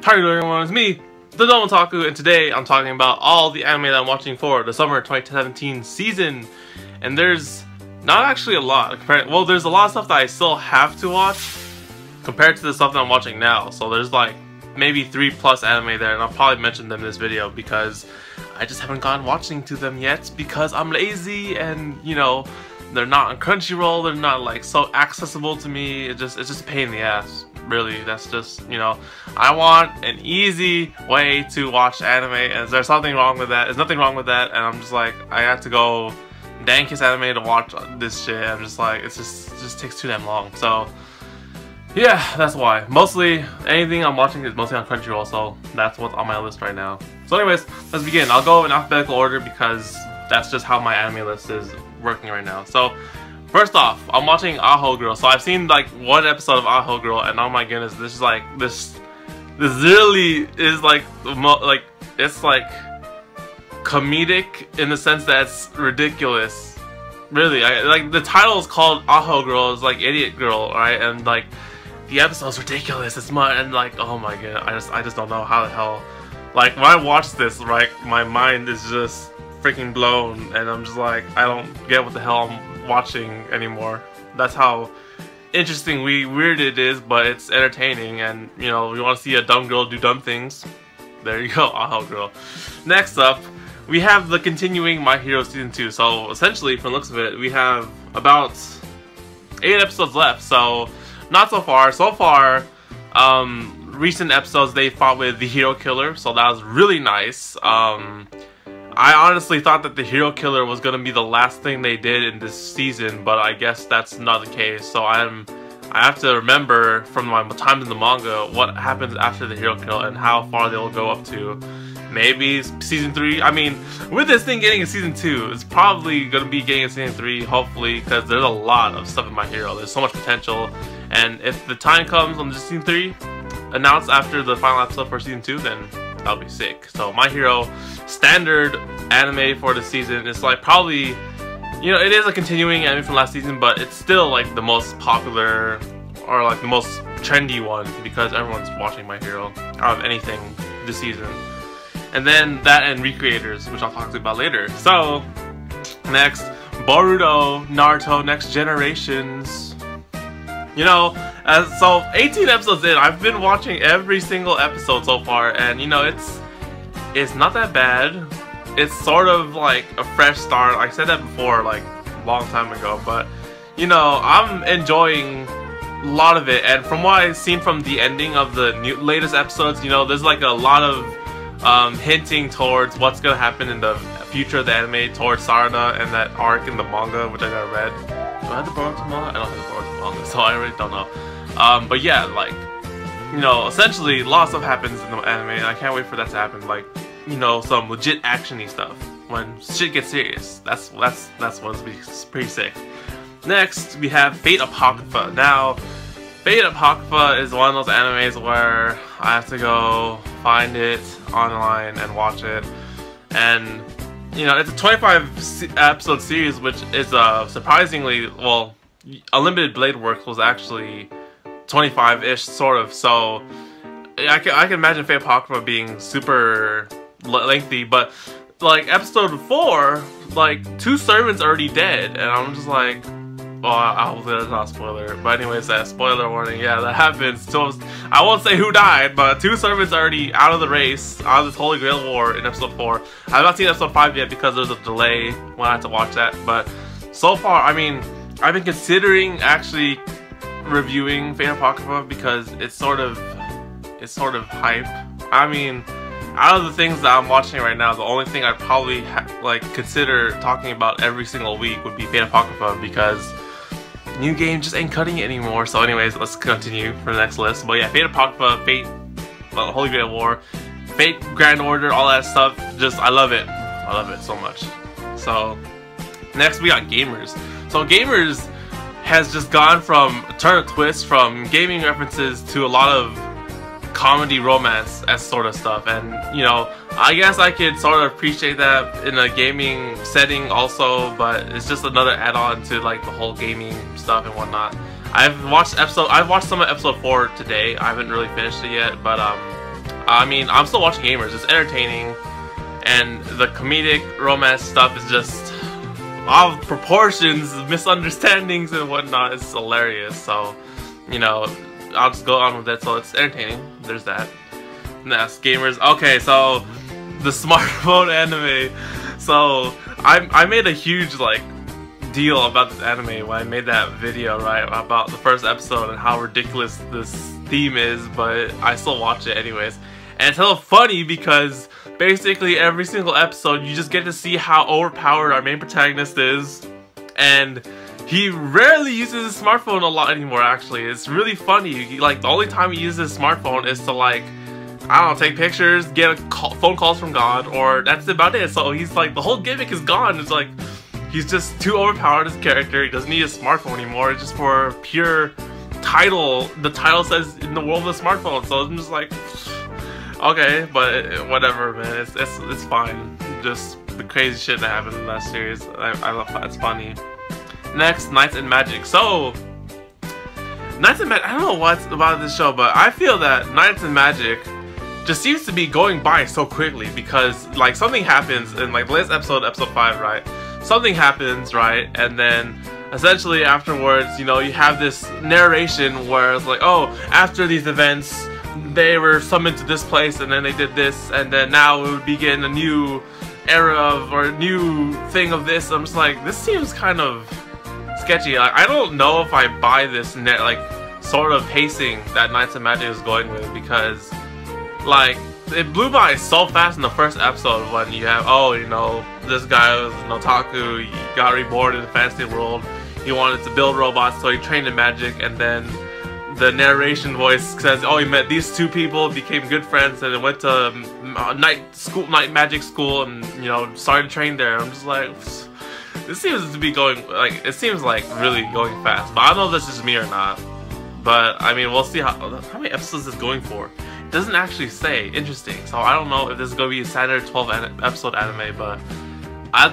How are you doing, everyone? It's me, TheDomotaku, and today I'm talking about all the anime that I'm watching for the summer 2017 season. And there's not actually a lot. Well, there's a lot of stuff that I still have to watch compared to the stuff that I'm watching now. So there's like maybe 3+ anime there, and I'll probably mention them in this video because I just haven't gone watching to them yet because I'm lazy and, you know, they're not on Crunchyroll, they're not like so accessible to me. It's just a pain in the ass. Really, that's just, you know, I want an easy way to watch anime. Is there something wrong with that? There's nothing wrong with that, and I'm just like, I have to go dankest anime to watch this shit. I'm just like, it just takes too damn long. So yeah, that's why. Mostly anything I'm watching is mostly on Crunchyroll, so that's what's on my list right now. So anyways, let's begin. I'll go in alphabetical order because that's just how my anime list is working right now. So first off, I'm watching Ajo Girl. So I've seen like one episode of Ajo Girl, and oh my goodness, this is like this really is like it's like comedic in the sense that it's ridiculous. Really, like the title is called Ajo Girl, it's like Idiot Girl, right? And like the episode's ridiculous. It's much, and like, oh my god, I just don't know how the hell. Like when I watch this, right, my mind is just freaking blown, and I'm just like, I don't get what the hell I'm watching anymore. That's how interesting, weird it is, but it's entertaining, and you know, we want to see a dumb girl do dumb things. There you go, Ajo Girl. Next up, we have the continuing My Hero Season 2. So essentially, from the looks of it, we have about 8 episodes left, so not so far. So far, recent episodes, they fought with the Hero Killer, so that was really nice. I honestly thought that the Hero Killer was going to be the last thing they did in this season, but I guess that's not the case. So I have to remember from my time in the manga what happens after the Hero Kill and how far they'll go up to. Maybe season 3. I mean, with this thing getting a season 2, it's probably going to be getting a season 3, hopefully, because there's a lot of stuff in My Hero. There's so much potential, and if the time comes on the season 3, announced after the final episode for season 2, then that'll be sick. So My Hero, standard anime for the season. It's like probably, you know, it is a continuing anime from last season, but it's still like the most popular or like the most trendy one because everyone's watching My Hero out of anything this season. And then that and Recreators, which I'll talk to you about later. So next, Boruto, Naruto, Next Generations. You know, so 18 episodes in, I've been watching every single episode so far, and you know, it's not that bad. It's sort of like a fresh start. I said that before, like a long time ago, but you know, I'm enjoying a lot of it. And from what I've seen from the ending of the latest episodes, you know, there's like a lot of hinting towards what's gonna happen in the future of the anime, towards Sarada and that arc in the manga, which I never read. Do I have the Boruto manga? I don't have the Boruto manga, so I really don't know. But yeah, like, you know, essentially a lot of stuff happens in the anime, and I can't wait for that to happen. Like, you know, some legit actiony stuff when shit gets serious. That's what's pretty sick. Next, we have Fate Apocrypha. Now, Fate Apocrypha is one of those animes where I have to go find it online and watch it, and you know, it's a 25 episode series, which is surprisingly, well, Unlimited Blade Works was actually 25-ish, sort of, so I can imagine Fate Apocrypha being super lengthy, but like episode 4, like 2 servants already dead, and I'm just like, well, I hope that's not a spoiler, but anyways, that spoiler warning, yeah, that happens. So I won't say who died, but 2 servants already out of the race, out of this Holy Grail War in episode 4. I have not seen episode 5 yet because there's a delay when I have to watch that, but so far, I mean, I've been considering actually reviewing Fate Apocrypha because it's sort of hype. I mean, out of the things that I'm watching right now, the only thing I'd probably like consider talking about every single week would be Fate Apocrypha because new game just ain't cutting it anymore. So anyways, let's continue for the next list. But yeah, Fate Apocrypha, Fate, Holy Grail War, Fate Grand Order, all that stuff, just I love it. I love it so much. So next we got Gamers. So Gamers has just gone from a turn of twist from gaming references to a lot of comedy romance as sort of stuff, and you know, I guess I could sort of appreciate that in a gaming setting also, but it's just another add-on to like the whole gaming stuff and whatnot. I've watched some of episode 4 today. I haven't really finished it yet, but I mean, I'm still watching gamers. It's entertaining, and the comedic romance stuff is just off proportions, misunderstandings and whatnot. It's hilarious. So, you know, I'll just go on with it. So it's entertaining. There's that. Next, gamers. Okay, so the smartphone anime. So I made a huge like deal about this anime when I made that video, right, about the first episode and how ridiculous this theme is, but I still watch it anyways. And it's hella funny because basically every single episode you just get to see how overpowered our main protagonist is, and he rarely uses his smartphone a lot anymore. Actually, it's really funny. Like, the only time he uses his smartphone is to, like, I don't know, take pictures, get phone calls from God, or that's about it. So he's like, the whole gimmick is gone. It's like, he's just too overpowered as a character. He doesn't need a smartphone anymore. It's just for pure title. The title says in the world of the smartphone. So I'm just like, okay, but whatever, man. It's fine. Just the crazy shit that happened in that series. I love that. It's funny. Next, Knights and Magic. So, Knights and Magic, I don't know what's about this show, but I feel that Knights and Magic just seems to be going by so quickly because, like, something happens in, like, the latest episode, episode 5, right? Something happens, right? And then, essentially, afterwards, you know, you have this narration where it's like, oh, after these events, they were summoned to this place, and then they did this, and then now we would begin a new era of, or a new thing of this. I'm just like, this seems kind of sketchy. Like, I don't know if I buy this sort of pacing that Knights and Magic is going with, because like it blew by so fast in the first episode when you have, oh, you know, this guy was an otaku, he got reborn in the fantasy world, he wanted to build robots, so he trained in magic, and then the narration voice says, oh, he met these two people, became good friends, and then went to night magic school, and, you know, started to train there. I'm just like, this seems to be going, like, it seems like really going fast. But I don't know if this is me or not. But, I mean, we'll see how many episodes is going for. It doesn't actually say. Interesting. So I don't know if this is going to be a standard 12 episode anime, but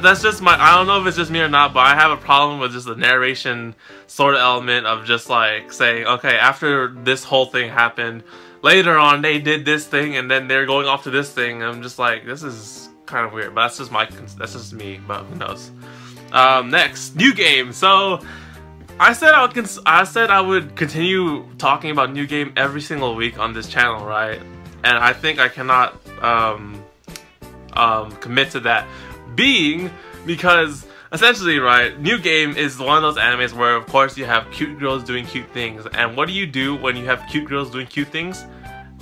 that's just my, I don't know if it's just me or not, but I have a problem with just the narration sort of element of just like saying, okay, after this whole thing happened, later on they did this thing, and then they're going off to this thing. I'm just like, this is kind of weird, but that's just me, but who knows. Next, new game. So I said I would continue talking about new game every single week on this channel, right? And I think I cannot commit to that, being because essentially, right, new game is one of those animes where, of course, you have cute girls doing cute things. And what do you do when you have cute girls doing cute things?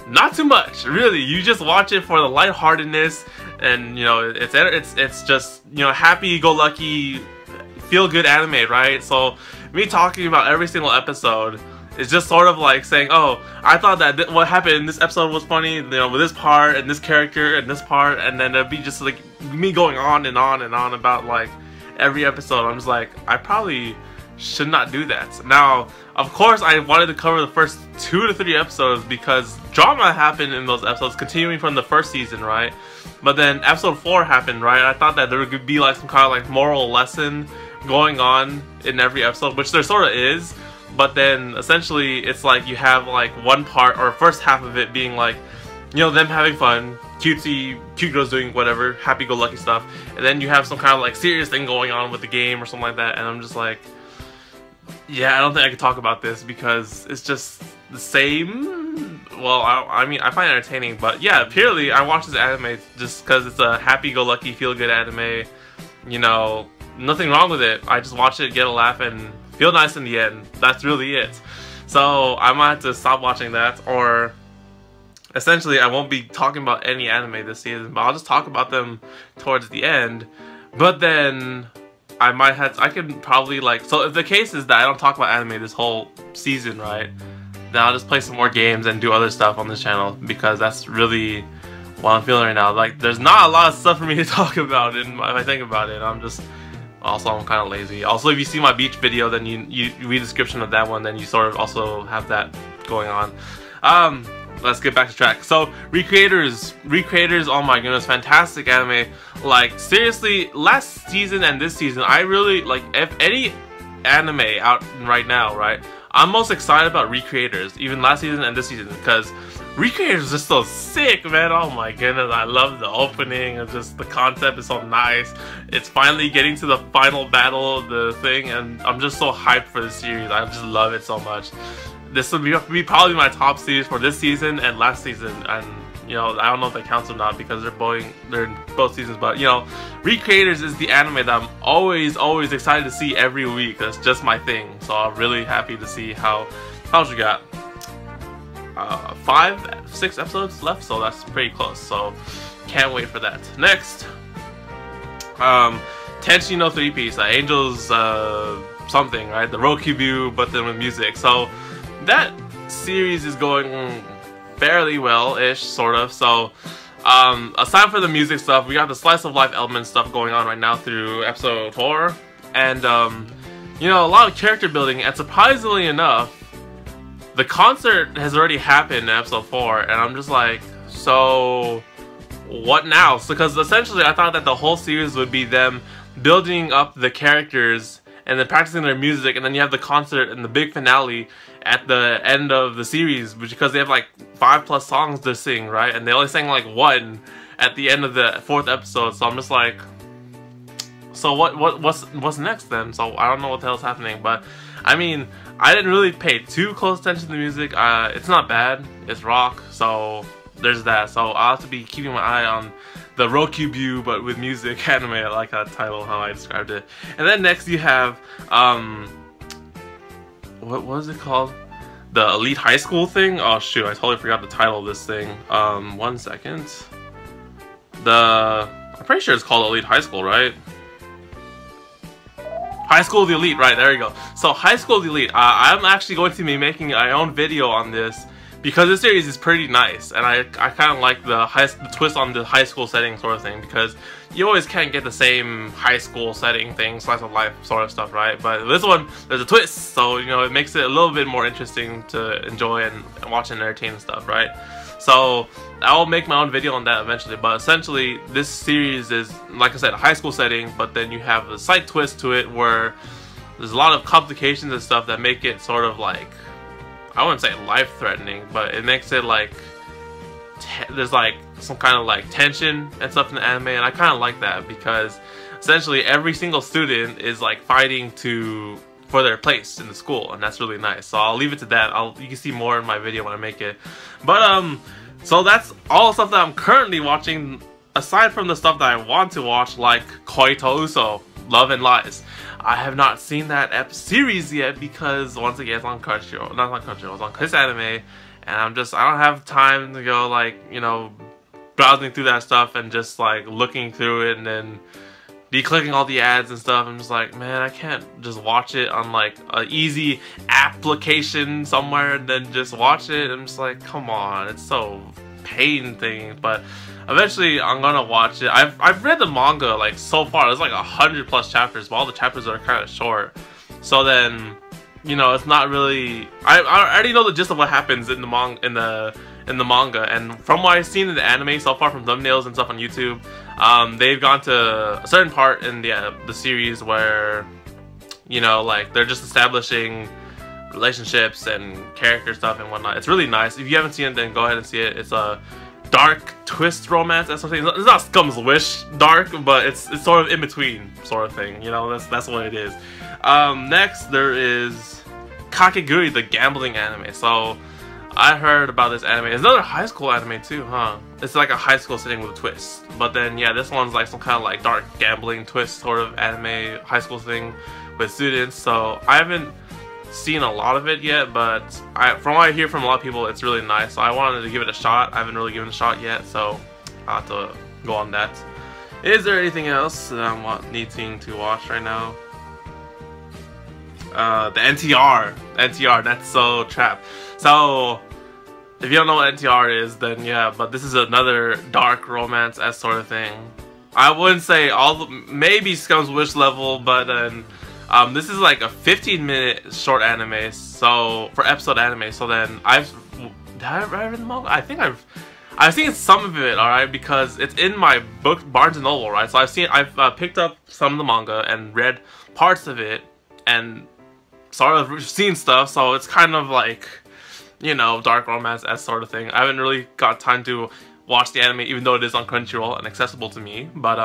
Not too much, really. You just watch it for the lightheartedness, and you know, it's just, you know, happy-go-lucky, feel-good anime, right? So me talking about every single episode is just sort of like saying, oh, I thought that what happened in this episode was funny, you know, with this part and this character and this part, and then it'd be just like me going on and on and on about like every episode. I'm just like, I probably should not do that. Now, of course, I wanted to cover the first 2 to 3 episodes because drama happened in those episodes, continuing from the first season, right? But then episode 4 happened, right? I thought that there would be like some kind of like moral lesson going on in every episode, which there sort of is. But then essentially it's like you have like one part, or first half of it being like, you know, them having fun, cute girls doing whatever, happy-go-lucky stuff, and then you have some kind of like serious thing going on with the game or something like that, and I'm just like, yeah, I don't think I can talk about this because it's just the same. Well, I mean, I find it entertaining, but yeah, purely I watch this anime just because it's a happy-go-lucky, feel-good anime. You know, nothing wrong with it. I just watch it, get a laugh, and feel nice in the end. That's really it. So I might have to stop watching that, or essentially I won't be talking about any anime this season, but I'll just talk about them towards the end. But then I can probably like, so if the case is that I don't talk about anime this whole season, right, then I'll just play some more games and do other stuff on this channel, because that's really what I'm feeling right now. Like, there's not a lot of stuff for me to talk about, and if I think about it, I'm kind of lazy. Also, if you see my beach video, then you read the description of that one, then you sort of also have that going on. Let's get back to track. So, Recreators, oh my goodness, fantastic anime. Like, seriously, last season and this season, I really, like, if any anime out right now, right, I'm most excited about Recreators, even last season and this season, because Recreators is just so sick, man. Oh my goodness, I love the opening, and just the concept is so nice. It's finally getting to the final battle of the thing, and I'm just so hyped for this series. I just love it so much. This would be probably my top series for this season and last season, and you know, I don't know if that counts or not because they're in both seasons, but you know, Recreators is the anime that I'm always excited to see every week. That's just my thing. So I'm really happy to see how you got 6 episodes left, so that's pretty close. So can't wait for that. Next, Tenshi no 3-piece, Angels something, right? The Rokubu, but then with music. So that series is going fairly well-ish, sort of. So aside from the music stuff, we got the slice of life element stuff going on right now through episode 4, and you know, a lot of character building, and surprisingly enough, the concert has already happened in episode 4, and I'm just like, so what now? So, because essentially I thought that the whole series would be them building up the characters and then practicing their music, and then you have the concert and the big finale at the end of the series, because they have like 5+ songs to sing, right? And they only sang like 1 at the end of the 4th episode. So I'm just like, so what's next then? So I don't know what the hell's happening. But I mean, I didn't really pay too close attention to the music. It's not bad. It's rock. So there's that. So I'll have to be keeping my eye on the Rokubu, but with music anime. I like that title, how I described it. And then next you have what was it called? The Elite High School thing? Oh shoot, I totally forgot the title of this thing. 1 second. I'm pretty sure it's called Elite High School, right? High School of the Elite, right, there you go. So High School of the Elite, I'm actually going to be making my own video on this because this series is pretty nice, and I kind of like the twist on the high school setting sort of thing, because you always can't get the same high school setting thing, slice of life sort of stuff, right? But this one, there's a twist, so you know, it makes it a little bit more interesting to enjoy and watch and entertain and stuff, right? So I'll make my own video on that eventually, but essentially this series is, like I said, a high school setting, but then you have a slight twist to it where there's a lot of complications and stuff that make it sort of like, I wouldn't say life-threatening, but it makes it like there's like some kind of like tension and stuff in the anime, and I kind of like that because essentially every single student is like fighting for their place in the school, and that's really nice. So I'll leave it to that. You can see more in my video when I make it. But so that's all the stuff that I'm currently watching, aside from the stuff that I want to watch, like Koi to Uso, Love and Lies. I have not seen that series yet because, once again, it's on Crunchyroll. Not on Crunchyroll, it's on Kiss Anime, and I don't have time to go, like, you know, browsing through that stuff and just like looking through it and then declicking all the ads and stuff. I'm just like, man, I can't just watch it on like an easy application somewhere and then just watch it. I'm just like, come on, it's so pain thing. But eventually I'm gonna watch it. I've read the manga like so far. There's like 100+ chapters, but all the chapters are kind of short. So then, you know, it's not really. I already know the gist of what happens in the manga, and from what I've seen in the anime so far, from thumbnails and stuff on YouTube, they've gone to a certain part in the series where, you know, like they're just establishing relationships and character stuff and whatnot. It's really nice. If you haven't seen it, then go ahead and see it. It's a dark twist romance. That's what I'm saying. It's not Scum's Wish dark, but it's sort of in between sort of thing. You know, that's what it is. Next there is Kakegurui, the gambling anime. So I heard about this anime. It's another high school anime too, huh? It's like a high school setting with a twist. But then yeah, this one's like some kind of like dark gambling twist sort of anime high school thing with students. So I haven't seen a lot of it yet, but from what I hear from a lot of people, it's really nice. So I wanted to give it a shot. I haven't really given it a shot yet, so I'll have to go on that. Is there anything else that I'm needing to watch right now? The NTR, that's so trap. So if you don't know what NTR is, then yeah, but this is another dark romance-esque sort of thing. I wouldn't say maybe Scum's Wish level, but then this is like a 15-minute short anime, so for episode anime. So then did I read the manga? I think I've seen some of it, alright, because it's in my book Barnes and Noble, right? So I've picked up some of the manga and read parts of it, and sort of seen stuff, so it's kind of like, you know, dark romance-esque sort of thing. I haven't really got time to watch the anime, even though it is on Crunchyroll and accessible to me, but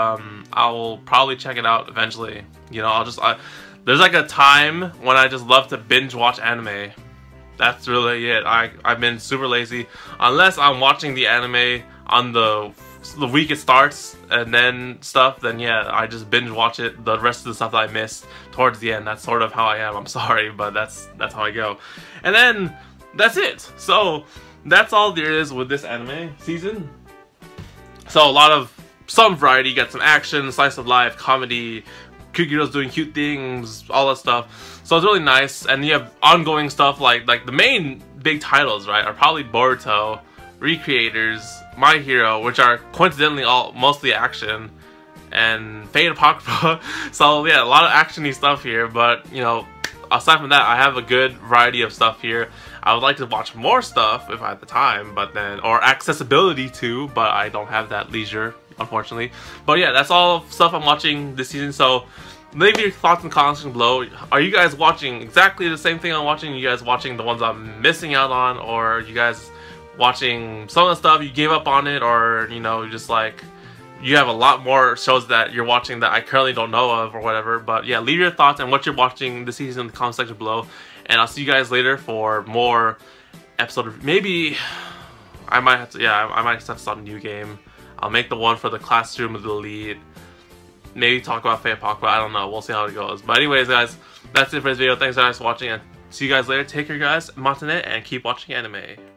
I'll probably check it out eventually. You know, there's like a time when I just love to binge watch anime. That's really it. I've been super lazy. Unless I'm watching the anime on the week it starts and then stuff, then yeah, I just binge watch it, the rest of the stuff that I missed towards the end. That's sort of how I am. I'm sorry, but that's how I go. And then that's it. So that's all there is with this anime season. So a lot of some variety. You get some action, slice of life, comedy, cute girls doing cute things, all that stuff. So it's really nice. And you have ongoing stuff like the main big titles, right, are probably Boruto, Recreators, My Hero, which are coincidentally all mostly action, and Fate Apocrypha. So yeah, a lot of actiony stuff here, but you know, aside from that, I have a good variety of stuff here. I would like to watch more stuff if I had the time, but then, or accessibility to, but I don't have that leisure, unfortunately. But yeah, that's all stuff I'm watching this season. So leave your thoughts in the comments below. Are you guys watching exactly the same thing I'm watching? Are you guys watching the ones I'm missing out on, or are you guys watching some of the stuff you gave up on it, or you know, just like you have a lot more shows that you're watching that I currently don't know of or whatever. But yeah, leave your thoughts and what you're watching this season in the comment section below, and I'll see you guys later for more episode. Maybe I might have to, yeah, I might have to start a new game. I'll make the one for the classroom of the elite. Maybe talk about Fate Apocrypha. I don't know. We'll see how it goes. But anyways, guys, that's it for this video. Thanks guys for watching, and see you guys later. Take care, guys. Matane, and keep watching anime.